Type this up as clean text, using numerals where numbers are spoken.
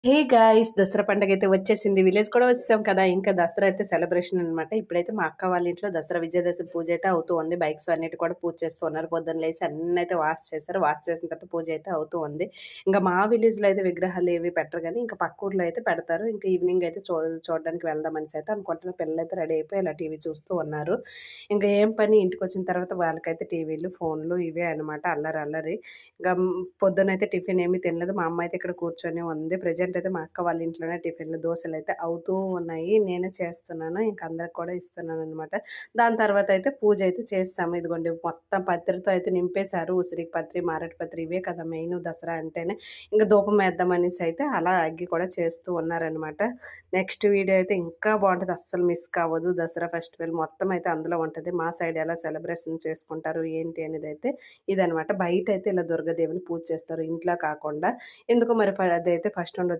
Hey guys! Dasara పండగైతే వచ్చేసింది. Village కూడా వచ్చేసాం కదా! ఇంకా దసరా అయితే సెలబ్రేషన్ అనమాట. ఇప్పుడైతే మా అక్క వాళ్ళ ఇంట్లో దసరా విజయదశమి పూజైతే అవుతూ ఉంది. బైక్స్ అన్నిటి కూడా పూజ చేస్తూ ఉన్నారు. పొద్దున్న లేసి అన్నైతే వాష్ చేశారు. వాష్ చేసిన తర్వాత పూజ అయితే అవుతూ ఉంది. ఇంక మా విలేజ్‌లో అయితే విగ్రహాలు ఏవి పెట్టరు గానీ, ఇంకా పక్క ఊర్లో అయితే పెడతారు. ఇంక ఈవినింగ్ అయితే చూడడానికి వెళ్దామనేసి అయితే అనుకుంటున్నా. పిల్లలైతే రెడీ అయిపోయి ఇలా టీవీ చూస్తూ ఉన్నారు. ఇంక ఏం పని ఇంటికొచ్చిన తర్వాత వాళ్ళకైతే టీవీలు, ఫోన్లు ఇవే అనమాట అల్లరి అల్లరి. ఇంక పొద్దునైతే టిఫిన్ ఏమి తినలేదు. మా అమ్మ అయితే ఇక్కడ కూర్చొని ఉంది. ప్రెజెంట్ అయితే మా అక్క వాళ్ళ ఇంట్లోనే టిఫిన్‌లు, దోసలైతే అవుతూ ఉన్నాయి. నేనే చేస్తున్నాను. ఇంక అందరికి కూడా ఇస్తున్నాననమాట. దాని తర్వాత అయితే పూజ అయితే చేసేసాము. ఇదిగోండి మొత్తం పత్రితో అయితే నింపేశారు. ఉసిరికి పత్రి, మారేడు పత్రి ఇవే కదా మెయిను దసరా అంటేనే. ఇంక ధూపం వేద్దాం అనేసి అయితే అలా అగ్గి కూడా చేస్తూ ఉన్నారనమాట. నెక్స్ట్ వీడియో అయితే ఇంకా బావుంటది. అస్సలు మిస్ కావద్దు. దసరా ఫెస్టివల్ మొత్తం అయితే అందులో ఉంటది. మా సైడ్ ఎలా సెలబ్రేషన్ చేసుకుంటారు ఏంటి అనేదైతే ఇదనమాట. బయటైతే ఇలా దుర్గాదేవిని పూజ చేస్తారు. ఇంట్లో కాకుండా. ఎందుకో మరి అదైతే ఫస్ట్ నుండి